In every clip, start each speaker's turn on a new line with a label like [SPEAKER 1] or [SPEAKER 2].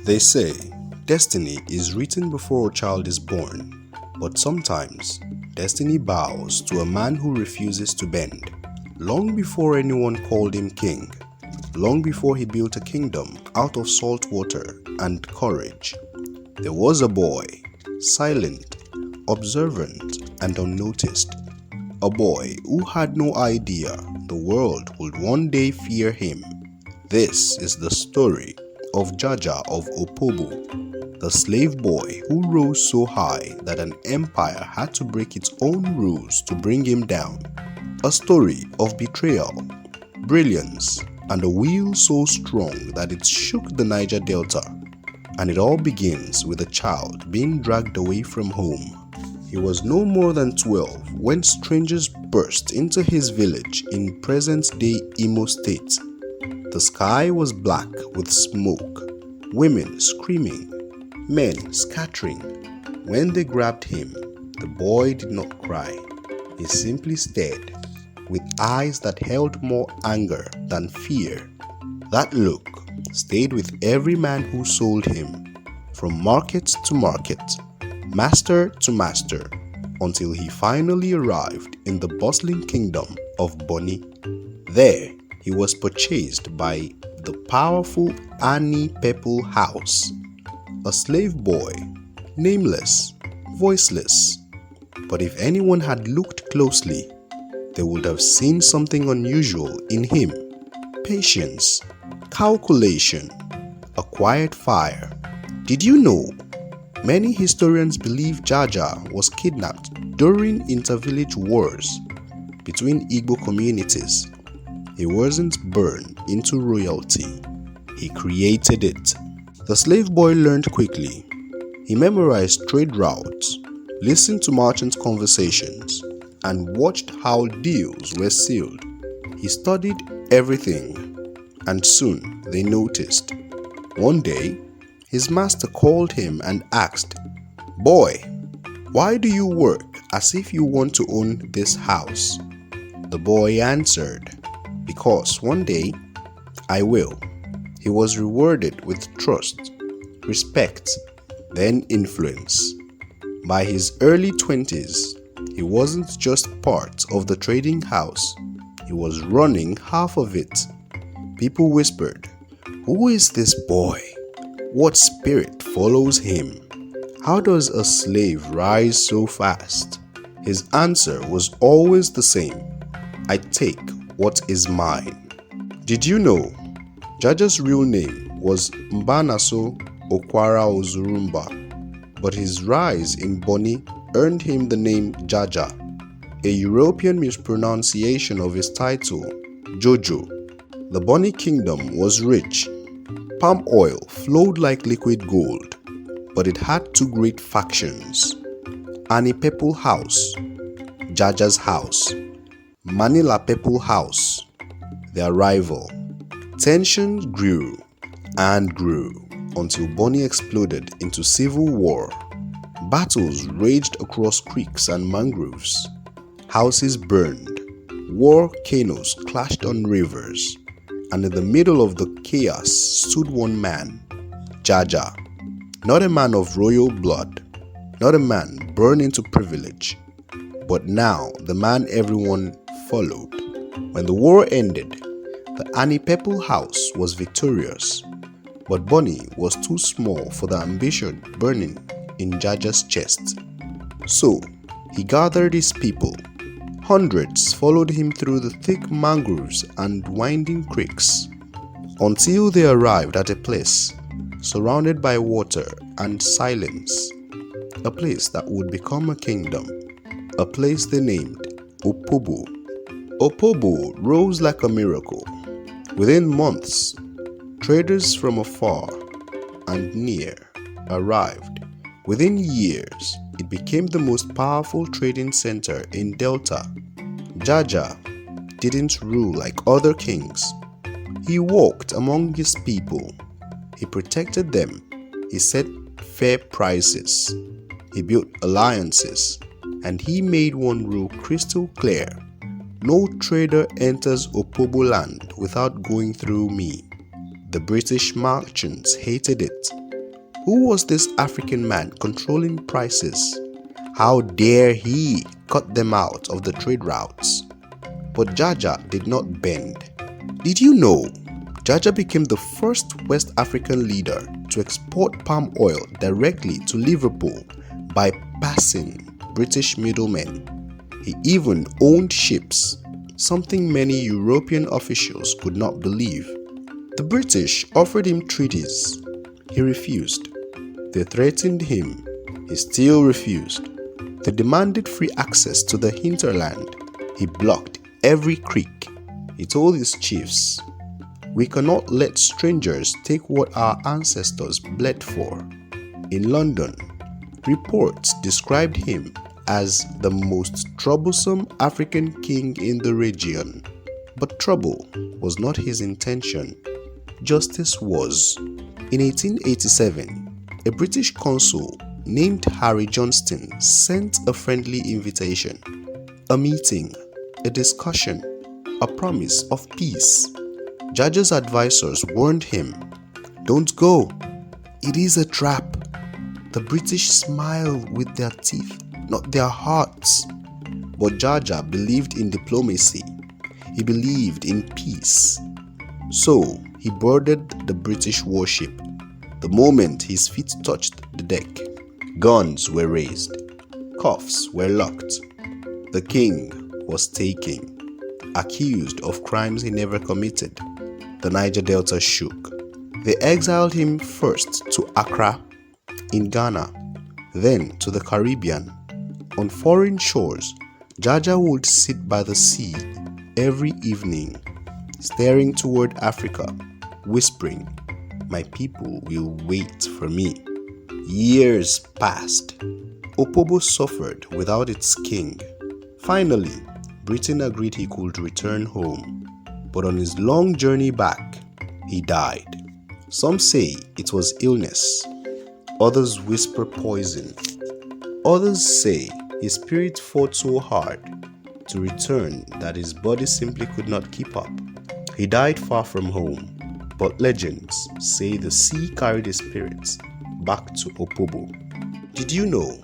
[SPEAKER 1] They say destiny is written before a child is born, but sometimes destiny bows to a man who refuses to bend. Long before anyone called him king, long before he built a kingdom out of salt water and courage, there was a boy, silent, observant, and unnoticed. A boy who had no idea the world would one day fear him. This is the story of Jaja of Opobo, the slave boy who rose so high that an empire had to break its own rules to bring him down. A story of betrayal, brilliance, and a will so strong that it shook the Niger Delta. And it all begins with a child being dragged away from home. He was no more than 12 when strangers burst into his village in present-day Imo State. The sky was black with smoke, women screaming, men scattering. When they grabbed him, the boy did not cry. He simply stared, with eyes that held more anger than fear. That look stayed with every man who sold him, from market to market, master to master, until he finally arrived in the bustling kingdom of Bonny. There, he was purchased by the powerful Opobo house, a slave boy, nameless, voiceless. But if anyone had looked closely, they would have seen something unusual in him. Patience, calculation, a quiet fire. Did you know? Many historians believe Jaja was kidnapped during intervillage wars between Igbo communities. He wasn't born into royalty, he created it. The slave boy learned quickly. He memorized trade routes, listened to merchant conversations, and watched how deals were sealed. He studied everything, and soon they noticed. One day, his master called him and asked, "Boy, why do you work as if you want to own this house?" The boy answered, "Because one day I will." He was rewarded with trust, respect, then influence. By his early 20s, he wasn't just part of the trading house, he was running half of it. People whispered, "Who is this boy? What spirit follows him? How does a slave rise so fast?" His answer was always the same: "I take what is mine." Did you know Jaja's real name was Mbanaso Okwara Ozurumba, but his rise in Bonny earned him the name Jaja, a European mispronunciation of his title, Jojo. The Bonny kingdom was rich. Palm oil flowed like liquid gold, but it had two great factions: Opobo house, Jaja's house, Manila People house, their rival. Tensions grew and grew until Bonny exploded into civil war. Battles raged across creeks and mangroves. Houses burned. War canoes clashed on rivers. And in the middle of the chaos stood one man, Jaja. Not a man of royal blood, not a man born into privilege, but now the man everyone followed. When the war ended, the Opobo house was victorious, but Bonny was too small for the ambition burning in Jaja's chest. So he gathered his people. Hundreds followed him through the thick mangroves and winding creeks, until they arrived at a place surrounded by water and silence, a place that would become a kingdom, a place they named Opobo. Opobo rose like a miracle. Within months, traders from afar and near arrived. Within years, it became the most powerful trading center in Delta. Jaja didn't rule like other kings. He walked among his people. He protected them. He set fair prices. He built alliances. And he made one rule crystal clear: no trader enters Opobo land without going through me. The British merchants hated it. Who was this African man controlling prices? How dare he cut them out of the trade routes? But Jaja did not bend. Did you know Jaja became the first West African leader to export palm oil directly to Liverpool, bypassing British middlemen? He even owned ships, something many European officials could not believe. The British offered him treaties. He refused. They threatened him. He still refused. They demanded free access to the hinterland. He blocked every creek. He told his chiefs, "We cannot let strangers take what our ancestors bled for." In London, reports described him as the most troublesome African king in the region. But trouble was not his intention. Justice was. In 1887, a British consul named Harry Johnston sent a friendly invitation. A meeting, a discussion, a promise of peace. Jaja's advisors warned him, "Don't go. It is a trap." The British smiled with their teeth, not their hearts. But Jaja believed in diplomacy. He believed in peace. So he boarded the British warship. The moment his feet touched the deck, guns were raised. Cuffs were locked. The king was taken, accused of crimes he never committed. The Niger Delta shook. They exiled him first to Accra in Ghana, then to the Caribbean. On foreign shores, Jaja would sit by the sea every evening, staring toward Africa, whispering, "My people will wait for me." Years passed. Opobo suffered without its king. Finally, Britain agreed he could return home. But on his long journey back, he died. Some say it was illness. Others whisper poison. Others say his spirit fought so hard to return that his body simply could not keep up. He died far from home, but legends say the sea carried his spirits back to Opobo. Did you know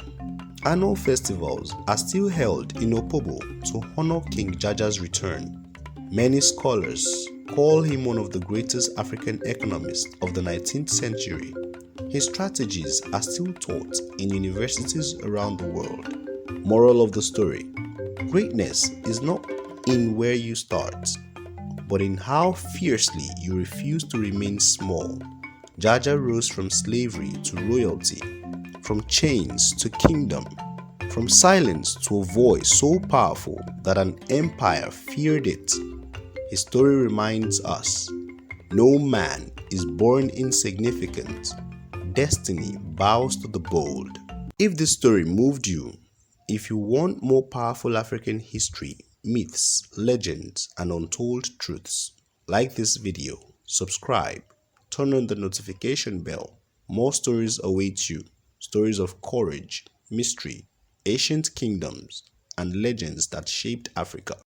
[SPEAKER 1] annual festivals are still held in Opobo to honor King Jaja's return? Many scholars call him one of the greatest African economists of the 19th century. His strategies are still taught in universities around the world. Moral of the story: greatness is not in where you start, but in how fiercely you refuse to remain small. Jaja rose from slavery to royalty, from chains to kingdom, from silence to a voice so powerful that an empire feared it. His story reminds us, no man is born insignificant. Destiny bows to the bold. If this story moved you, if you want more powerful African history, myths, legends, and untold truths, like this video, subscribe, turn on the notification bell. More stories await you. Stories of courage, mystery, ancient kingdoms, and legends that shaped Africa.